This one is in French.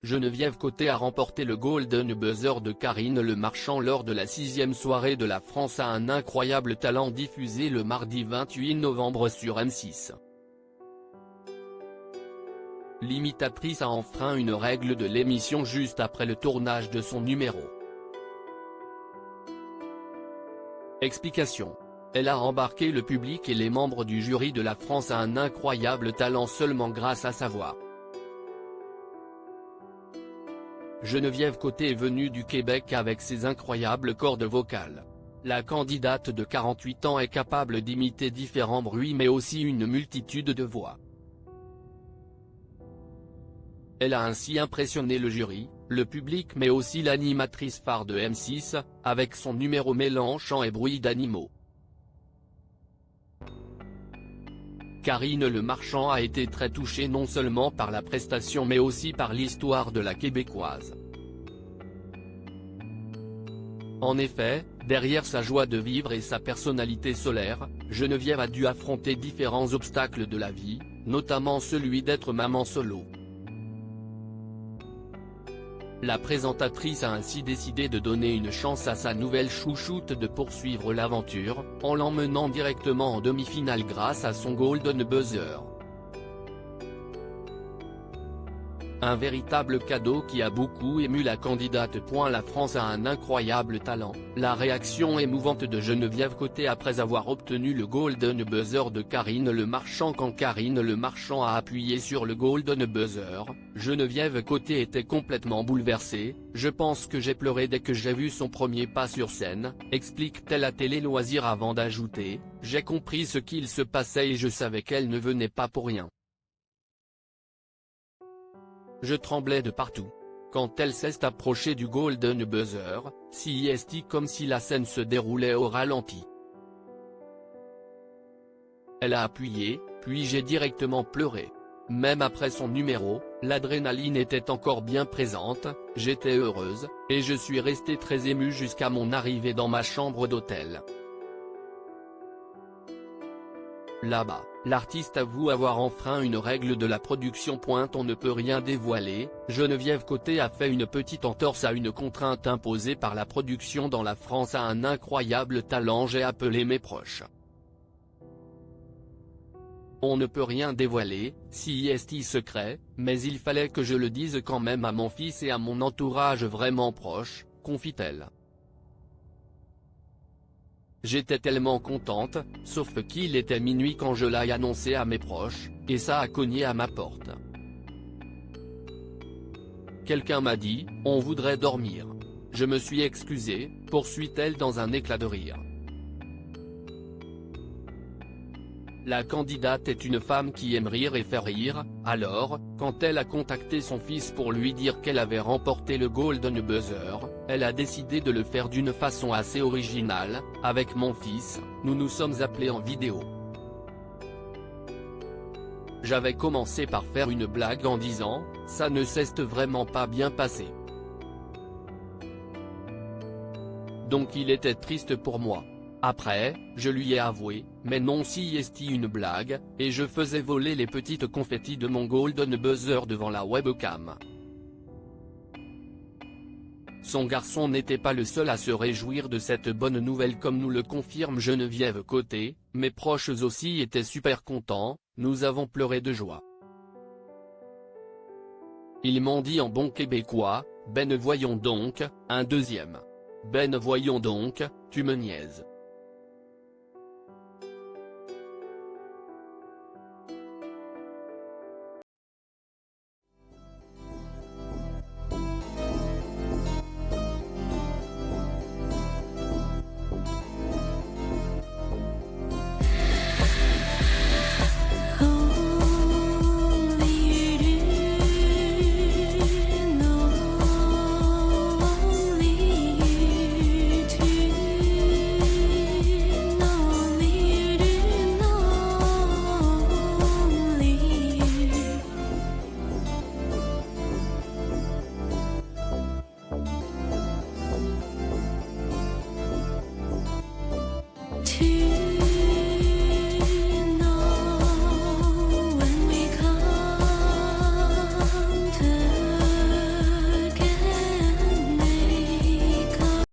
Geneviève Côté a remporté le Golden Buzzer de Karine Le Marchand lors de la 6e soirée de La France a un incroyable talent diffusée le mardi 28 novembre sur M6. L'imitatrice a enfreint une règle de l'émission juste après le tournage de son numéro. Explication. Elle a embarqué le public et les membres du jury de La France a un incroyable talent seulement grâce à sa voix. Geneviève Côté est venue du Québec avec ses incroyables cordes vocales. La candidate de 48 ans est capable d'imiter différents bruits mais aussi une multitude de voix. Elle a ainsi impressionné le jury, le public mais aussi l'animatrice phare de M6, avec son numéro mêlant chant et bruit d'animaux. Karine Le Marchand a été très touchée non seulement par la prestation mais aussi par l'histoire de la Québécoise. En effet, derrière sa joie de vivre et sa personnalité solaire, Geneviève a dû affronter différents obstacles de la vie, notamment celui d'être maman solo. La présentatrice a ainsi décidé de donner une chance à sa nouvelle chouchoute de poursuivre l'aventure, en l'emmenant directement en demi-finale grâce à son Golden Buzzer. Un véritable cadeau qui a beaucoup ému la candidate. La France a un incroyable talent. La réaction émouvante de Geneviève Côté après avoir obtenu le Golden Buzzer de Karine Le Marchand. Quand Karine Le Marchand a appuyé sur le Golden Buzzer, Geneviève Côté était complètement bouleversée. Je pense que j'ai pleuré dès que j'ai vu son premier pas sur scène, explique-t-elle à Télé Loisirs avant d'ajouter, j'ai compris ce qu'il se passait et je savais qu'elle ne venait pas pour rien. Je tremblais de partout. Quand elle s'est approchée du Golden Buzzer, c'est comme si la scène se déroulait au ralenti. Elle a appuyé, puis j'ai directement pleuré. Même après son numéro, l'adrénaline était encore bien présente, j'étais heureuse, et je suis restée très émue jusqu'à mon arrivée dans ma chambre d'hôtel. Là-bas, l'artiste avoue avoir enfreint une règle de la production. On ne peut rien dévoiler, Geneviève Côté a fait une petite entorse à une contrainte imposée par la production dans La France a un incroyable talent. J'ai appelé mes proches. On ne peut rien dévoiler, c'est secret, mais il fallait que je le dise quand même à mon fils et à mon entourage vraiment proche, confie-t-elle. J'étais tellement contente, sauf qu'il était minuit quand je l'ai annoncé à mes proches, et ça a cogné à ma porte. Quelqu'un m'a dit, on voudrait dormir. Je me suis excusée, poursuit-elle dans un éclat de rire. La candidate est une femme qui aime rire et faire rire, alors, quand elle a contacté son fils pour lui dire qu'elle avait remporté le Golden Buzzer, elle a décidé de le faire d'une façon assez originale. Avec mon fils, nous nous sommes appelés en vidéo. J'avais commencé par faire une blague en disant, ça ne s'est vraiment pas bien passé. Donc il était triste pour moi. Après, je lui ai avoué, mais non c'est une blague, et je faisais voler les petites confettis de mon Golden Buzzer devant la webcam. Son garçon n'était pas le seul à se réjouir de cette bonne nouvelle comme nous le confirme Geneviève Côté, mes proches aussi étaient super contents, nous avons pleuré de joie. Ils m'ont dit en bon québécois, ben voyons donc, un deuxième. Ben voyons donc, tu me niaises.